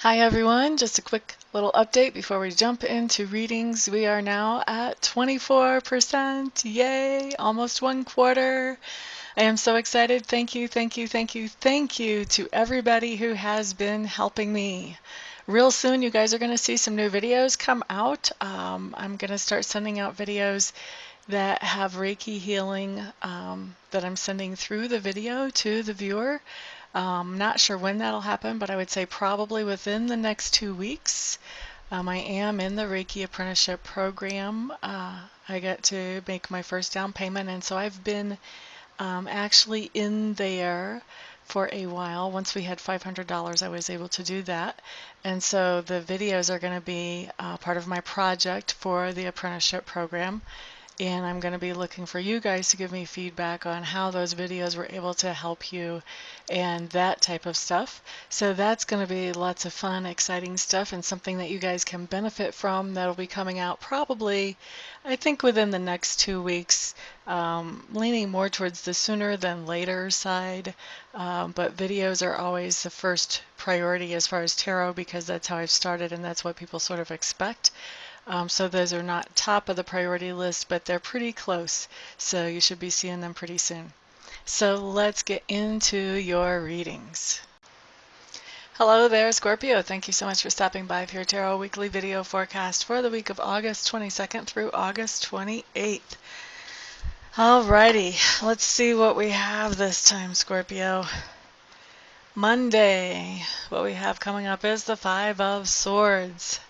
Hi everyone, just a quick little update before we jump into readings. We are now at 24%. Yay! Almost one quarter. I am so excited. Thank you, thank you, thank you, thank you to everybody who has been helping me. Real soon you guys are going to see some new videos come out. I'm going to start sending out videos that have Reiki healing that I'm sending through the video to the viewer. Not sure when that'll happen, but I would say probably within the next 2 weeks. I am in the Reiki Apprenticeship Program. I got to make my first down payment, and so I've been actually in there for a while. Once we had $500, I was able to do that. And so the videos are going to be part of my project for the apprenticeship program. And I'm going to be looking for you guys to give me feedback on how those videos were able to help you and that type of stuff. So that's going to be lots of fun, exciting stuff and something that you guys can benefit from. That'll be coming out probably, I think, within the next 2 weeks, leaning more towards the sooner than later side. But videos are always the first priority as far as tarot because that's how I've started and that's what people sort of expect. So those are not top of the priority list, but they're pretty close. So you should be seeing them pretty soon. So let's get into your readings. Hello there, Scorpio. Thank you so much for stopping by for your Tarot Weekly Video Forecast for the week of August 22nd through August 28th. Alrighty, let's see what we have this time, Scorpio. Monday, what we have coming up is the Five of Swords.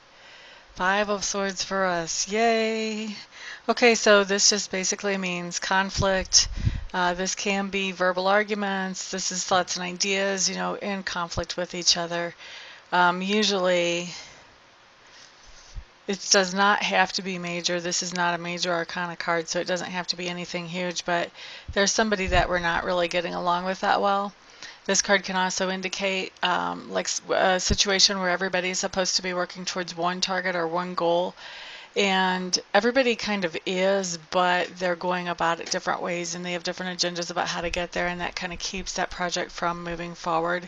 Five of Swords for us. Yay! Okay, so this just basically means conflict. This can be verbal arguments. This is thoughts and ideas, in conflict with each other. Usually, it does not have to be major. This is not a major arcana card, so it doesn't have to be anything huge, but there's somebody that we're not really getting along with that well. This card can also indicate like a situation where everybody is supposed to be working towards one target or one goal, and everybody kind of is, but they're going about it different ways and they have different agendas about how to get there, and that kind of keeps that project from moving forward.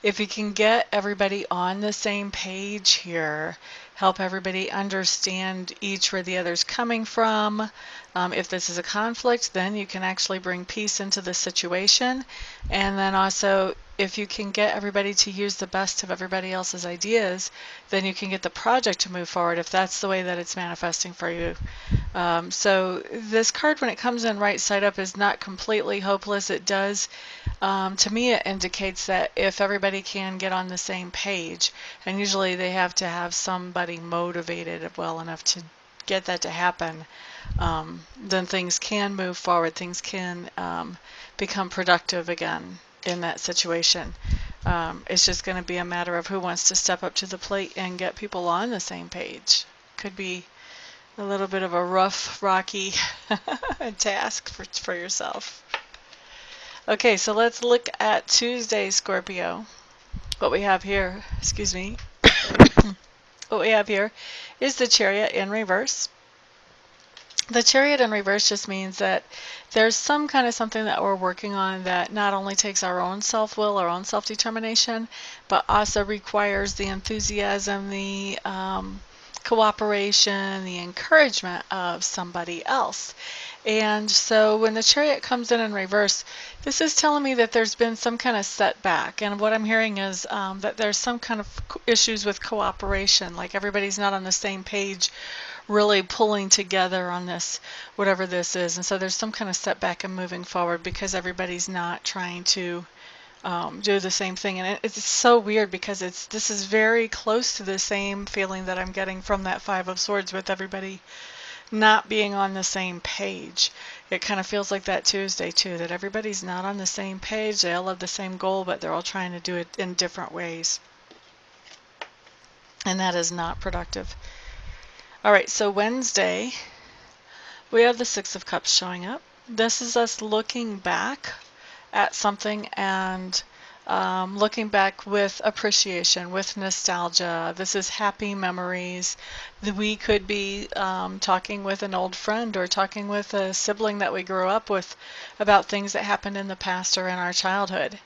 If you can get everybody on the same page here, help everybody understand each where the other's coming from. If this is a conflict, then you can actually bring peace into the situation. And then also, if you can get everybody to use the best of everybody else's ideas, then you can get the project to move forward if that's the way that it's manifesting for you. So this card, when it comes in right side up, is not completely hopeless. It does, to me, it indicates that if everybody can get on the same page, and usually they have to have somebody motivated well enough to get that to happen, then things can move forward. Things can become productive again in that situation. It's just going to be a matter of who wants to step up to the plate and get people on the same page. Could be a little bit of a rough, rocky task for yourself. Okay, so let's look at Tuesday, Scorpio. What we have here, excuse me, what we have here is the Chariot in reverse. The Chariot in reverse just means that there's some kind of something that we're working on that not only takes our own self-will, our own self-determination, but also requires the enthusiasm, the cooperation, the encouragement of somebody else. And so when the Chariot comes in reverse, this is telling me that there's been some kind of setback. And what I'm hearing is that there's some kind of issues with cooperation, like everybody's not on the same page, really pulling together on this, whatever this is. And so there's some kind of setback in moving forward because everybody's not trying to do the same thing. And it's so weird because this is very close to the same feeling that I'm getting from that Five of Swords with everybody not being on the same page. It kind of feels like that Tuesday too, that everybody's not on the same page. They all have the same goal, but they're all trying to do it in different ways. And that is not productive. All right, so Wednesday, we have the Six of Cups showing up. This is us looking back at something and looking back with appreciation, with nostalgia. This is happy memories. We could be talking with an old friend or talking with a sibling that we grew up with about things that happened in the past or in our childhood.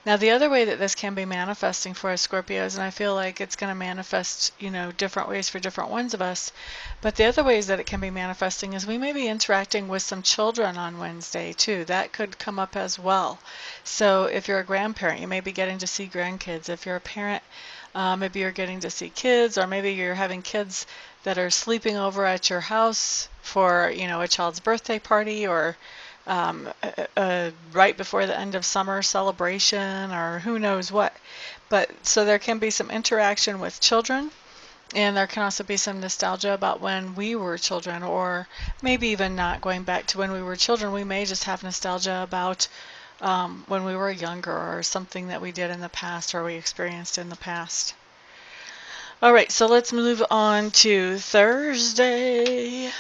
Now, the other way that this can be manifesting for us Scorpios, and I feel like it's going to manifest, different ways for different ones of us, but the other ways that it can be manifesting is we may be interacting with some children on Wednesday too. That could come up as well. So if you're a grandparent, you may be getting to see grandkids. If you're a parent, maybe you're getting to see kids, or maybe you're having kids that are sleeping over at your house for, a child's birthday party, or right before the end of summer celebration, or who knows what. But so there can be some interaction with children, and there can also be some nostalgia about when we were children, or maybe even not going back to when we were children. We may just have nostalgia about when we were younger, or something that we did in the past, or we experienced in the past. All right, so let's move on to Thursday.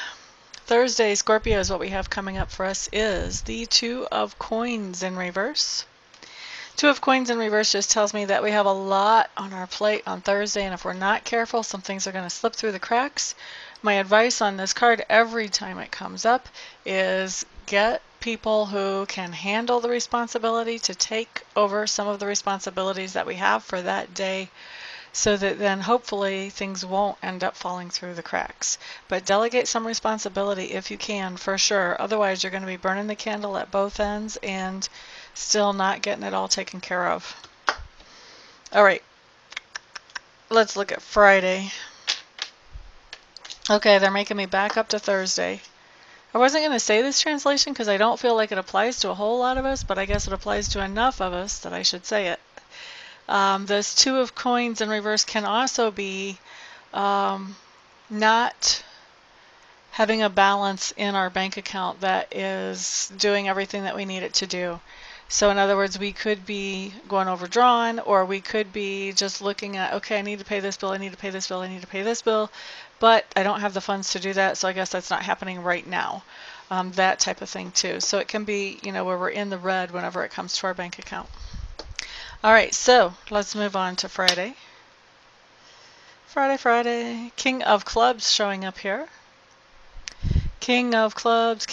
Thursday, Scorpios, what we have coming up for us is the Two of Coins in reverse. Two of Coins in reverse just tells me that we have a lot on our plate on Thursday, and if we're not careful, some things are going to slip through the cracks. My advice on this card every time it comes up is get people who can handle the responsibility to take over some of the responsibilities that we have for that day, so that then hopefully things won't end up falling through the cracks. But delegate some responsibility if you can, for sure. Otherwise, you're going to be burning the candle at both ends and still not getting it all taken care of. All right, let's look at Friday. Okay, they're making me back up to Thursday. I wasn't going to say this translation because I don't feel like it applies to a whole lot of us, but I guess it applies to enough of us that I should say it. This Two of Coins in reverse can also be not having a balance in our bank account that is doing everything that we need it to do. So in other words, we could be going overdrawn, or we could be just looking at, okay, I need to pay this bill, I need to pay this bill, I need to pay this bill, but I don't have the funds to do that, so I guess that's not happening right now. That type of thing too. So it can be, where we're in the red whenever it comes to our bank account. All right, so let's move on to Friday. Friday. King of Clubs showing up here. King of Clubs.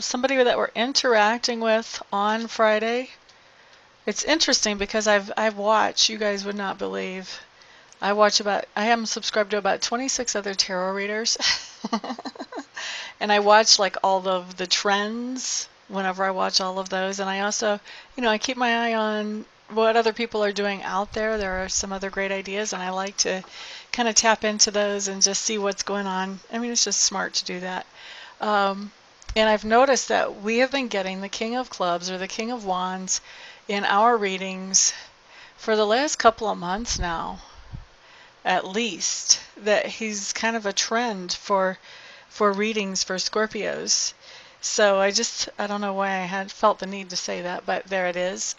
Somebody that we're interacting with on Friday. It's interesting because I've watched, you guys would not believe, I am subscribed to about 26 other tarot readers. And I watch like all of the trends whenever I watch all of those. And I also, I keep my eye on what other people are doing out there. There are some other great ideas, and I like to kind of tap into those and just see what's going on. I mean, it's just smart to do that. And I've noticed that we have been getting the King of Clubs or the King of Wands in our readings for the last couple of months now, at least, that he's kind of a trend for readings for Scorpios. So I don't know why I had felt the need to say that, but there it is.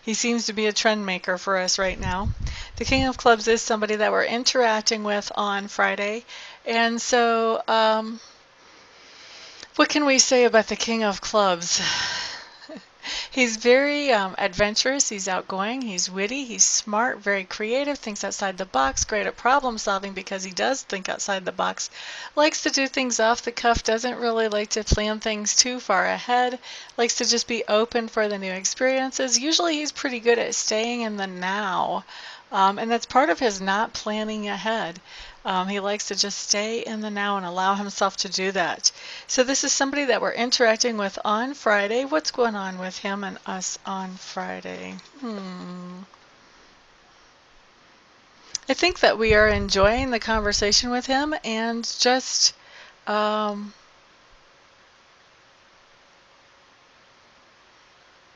He seems to be a trend maker for us right now. The King of Clubs is somebody that we're interacting with on Friday. And so, what can we say about the King of Clubs? He's very adventurous, he's outgoing, he's witty, he's smart, very creative, thinks outside the box, great at problem solving because he does think outside the box, likes to do things off the cuff, doesn't really like to plan things too far ahead, likes to just be open for the new experiences. Usually he's pretty good at staying in the now, and that's part of his not planning ahead. He likes to just stay in the now and allow himself to do that. So this is somebody that we're interacting with on Friday. What's going on with him and us on Friday? I think that we are enjoying the conversation with him and just I'm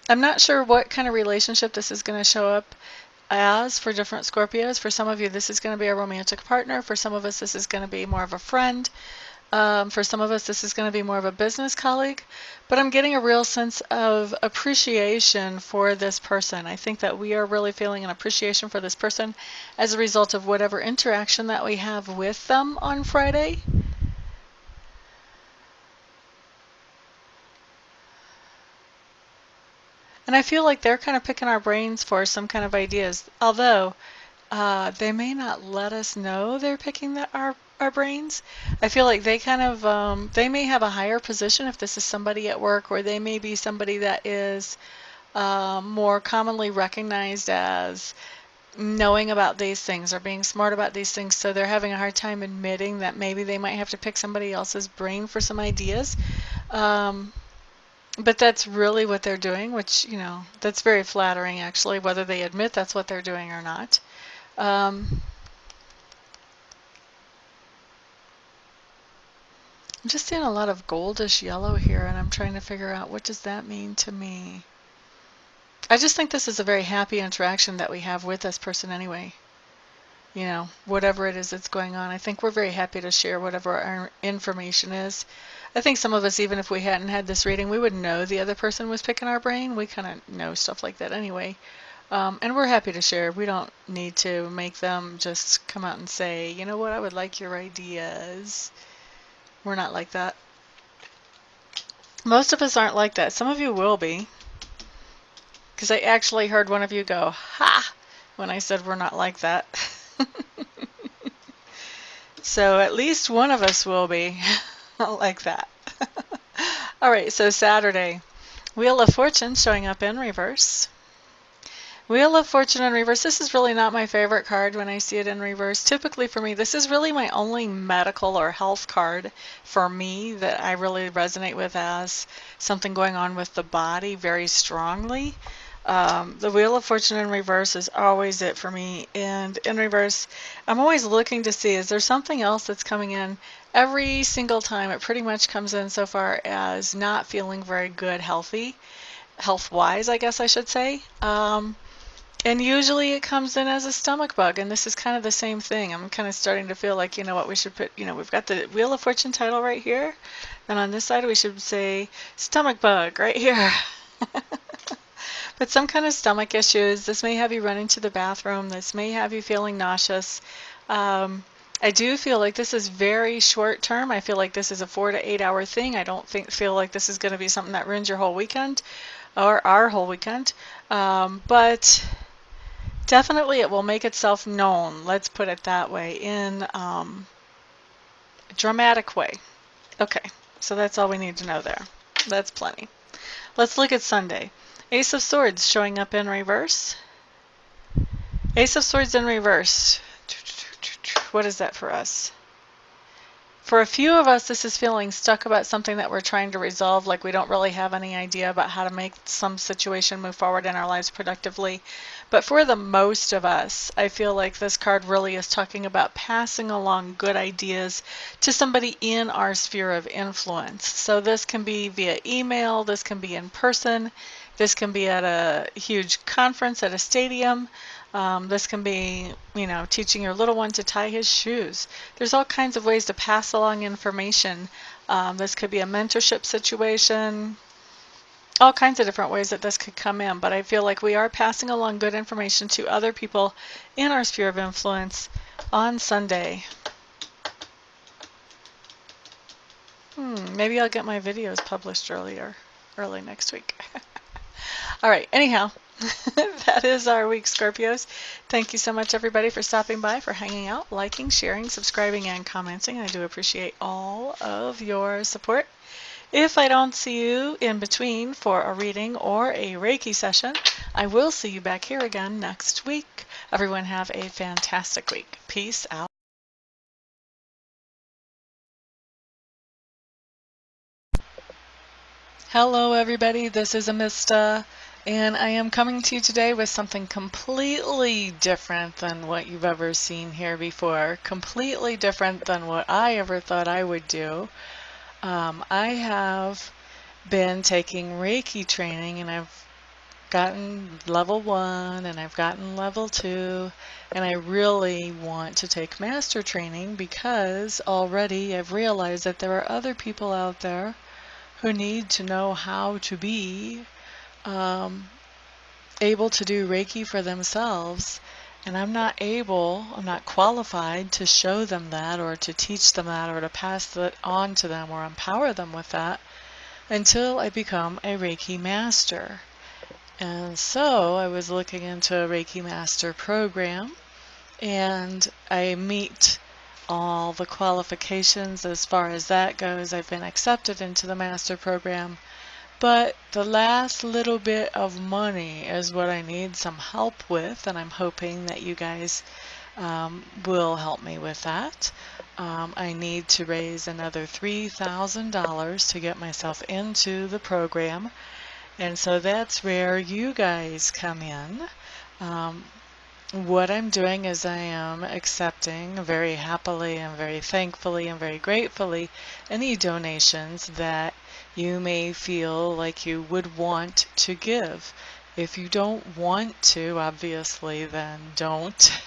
not sure what kind of relationship this is going to show up as for different Scorpios. For some of you, this is going to be a romantic partner. For some of us, this is going to be more of a friend. For some of us, this is going to be more of a business colleague. But I'm getting a real sense of appreciation for this person. I think that we are really feeling an appreciation for this person as a result of whatever interaction that we have with them on Friday. And I feel like they're kind of picking our brains for some kind of ideas, although they may not let us know they're picking our brains. I feel like they kind of, they may have a higher position if this is somebody at work, or they may be somebody that is more commonly recognized as knowing about these things or being smart about these things, so they're having a hard time admitting that maybe they might have to pick somebody else's brain for some ideas. But that's really what they're doing, which, you know, that's very flattering actually, whether they admit that's what they're doing or not. I'm just seeing a lot of goldish yellow here, and I'm trying to figure out what does that mean to me. I just think this is a very happy interaction that we have with this person anyway. You know, whatever it is that's going on, I think we're very happy to share whatever our information is. I think some of us, even if we hadn't had this reading, we would know the other person was picking our brain. We kind of know stuff like that anyway. And we're happy to share. We don't need to make them just come out and say, you know what, I would like your ideas. We're not like that. Most of us aren't like that. Some of you will be. Because I actually heard one of you go, ha, when I said we're not like that. So at least one of us will be like that. All right, so Saturday, Wheel of Fortune showing up in reverse. Wheel of Fortune in reverse. This is really not my favorite card when I see it in reverse. Typically for me, this is really my only medical or health card for me that I really resonate with as something going on with the body very strongly. The Wheel of Fortune in reverse is always it for me. And in reverse, I'm always looking to see, is there something else that's coming in? Every single time it pretty much comes in so far as not feeling very good, health-wise, I guess I should say. And usually it comes in as a stomach bug, and this is kind of the same thing. I'm kind of starting to feel like, you know what, we should put, you know, we've got the Wheel of Fortune title right here, and on this side we should say stomach bug right here. But some kind of stomach issues. This may have you running to the bathroom. This may have you feeling nauseous. I do feel like this is very short term. I feel like this is a 4 to 8 hour thing. I don't feel like this is going to be something that ruins your whole weekend or our whole weekend. But definitely it will make itself known, let's put it that way, in a dramatic way. Okay, so that's all we need to know there. That's plenty. Let's look at Sunday. Ace of Swords showing up in reverse. Ace of Swords in reverse. What is that for us? For a few of us, this is feeling stuck about something that we're trying to resolve, like we don't really have any idea about how to make some situation move forward in our lives productively. But for the most of us, I feel like this card really is talking about passing along good ideas to somebody in our sphere of influence. So this can be via email, this can be in person, this can be at a huge conference at a stadium. This can be, you know, teaching your little one to tie his shoes. There's all kinds of ways to pass along information. This could be a mentorship situation, all kinds of different ways that this could come in. But I feel like we are passing along good information to other people in our sphere of influence on Sunday. Maybe I'll get my videos published early next week. All right, anyhow. That is our week, Scorpios. Thank you so much, everybody, for stopping by, for hanging out, liking, sharing, subscribing, and commenting. I do appreciate all of your support. If I don't see you in between for a reading or a Reiki session, I will see you back here again next week. Everyone have a fantastic week. Peace out. Hello, everybody. This is Amista. And I am coming to you today with something completely different than what you've ever seen here before. Completely different than what I ever thought I would do. I have been taking Reiki training, and I've gotten level 1 and I've gotten level 2, and I really want to take master training because already I've realized that there are other people out there who need to know how to be able to do Reiki for themselves, and I'm not qualified to show them that or to teach them that or to pass that on to them or empower them with that until I become a Reiki Master. And so I was looking into a Reiki Master Program, and I meet all the qualifications as far as that goes. I've been accepted into the Master Program. But the last little bit of money is what I need some help with, and I'm hoping that you guys will help me with that. I need to raise another $3,000 to get myself into the program, and so that's where you guys come in. What I'm doing is I am accepting very happily and very thankfully and very gratefully any donations that you may feel like you would want to give. If you don't want to, obviously, then don't.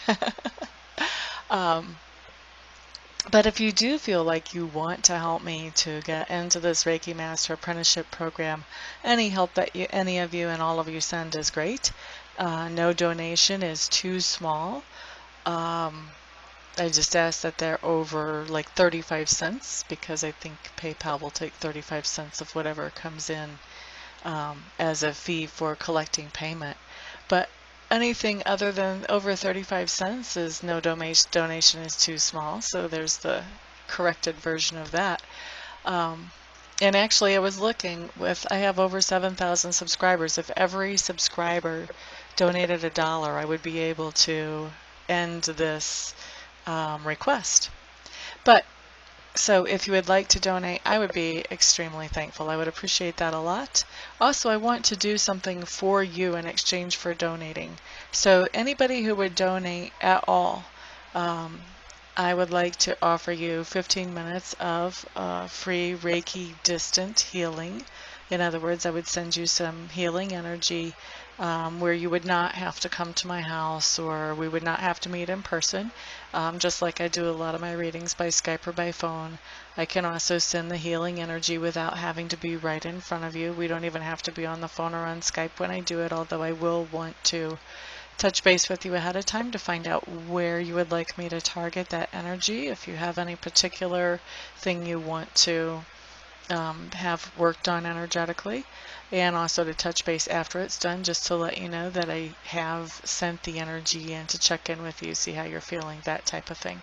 But if you do feel like you want to help me to get into this Reiki Master Apprenticeship Program, any help that any of you and all of you send is great. No donation is too small. I just ask that they're over like 35 cents because I think PayPal will take 35 cents of whatever comes in as a fee for collecting payment. But anything other than over 35 cents is no donation is too small, so there's the corrected version of that. And actually I was looking I have over 7,000 subscribers. If every subscriber donated $1, I would be able to end this request. But so if you would like to donate, I would be extremely thankful. I would appreciate that a lot. Also, I want to do something for you in exchange for donating. So anybody who would donate at all, I would like to offer you 15 minutes of free Reiki distant healing. In other words, I would send you some healing energy where you would not have to come to my house, or we would not have to meet in person, just like I do a lot of my readings by Skype or by phone. I can also send the healing energy without having to be right in front of you. We don't even have to be on the phone or on Skype when I do it, although I will want to touch base with you ahead of time to find out where you would like me to target that energy. If you have any particular thing you want to have worked on energetically, and also to touch base after it's done, just to let you know that I have sent the energy in to check in with you, see how you're feeling, that type of thing.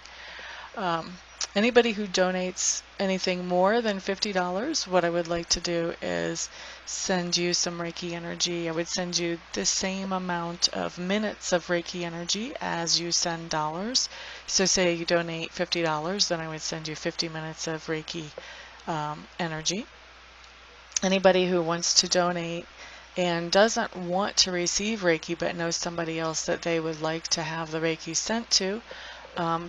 Anybody who donates anything more than $50, what I would like to do is send you some Reiki energy. I would send you the same amount of minutes of Reiki energy as you send dollars. So say you donate $50, then I would send you 50 minutes of Reiki energy. Anybody who wants to donate and doesn't want to receive Reiki but knows somebody else that they would like to have the Reiki sent to,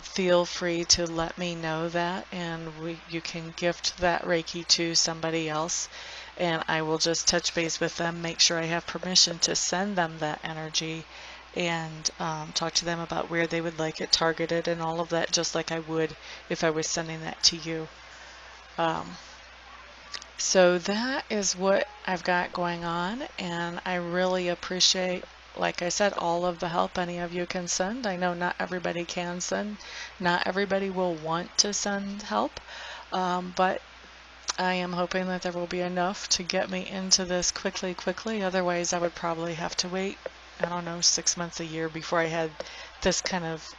feel free to let me know that, and you can gift that Reiki to somebody else, and I will just touch base with them, make sure I have permission to send them that energy, and talk to them about where they would like it targeted and all of that, just like I would if I was sending that to you. So that is what I've got going on, and I really appreciate, like I said, all of the help any of you can send. I know not everybody can send, not everybody will want to send help, but I am hoping that there will be enough to get me into this quickly. Otherwise I would probably have to wait, I don't know, 6 months, a year before I had this kind of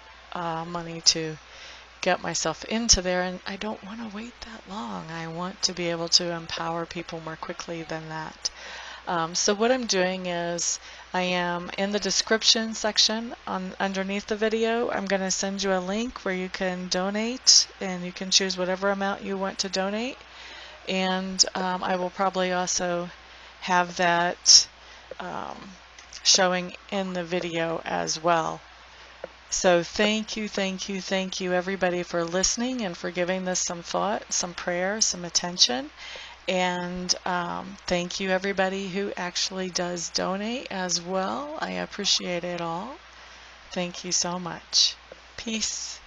money to get myself into there, and I don't want to wait that long. I want to be able to empower people more quickly than that. So what I'm doing is I am in the description section underneath the video. I'm going to send you a link where you can donate, and you can choose whatever amount you want to donate, and I will probably also have that showing in the video as well. So thank you everybody for listening and for giving this some thought, some prayer, some attention. And thank you everybody who actually does donate as well. I appreciate it all. Thank you so much. Peace.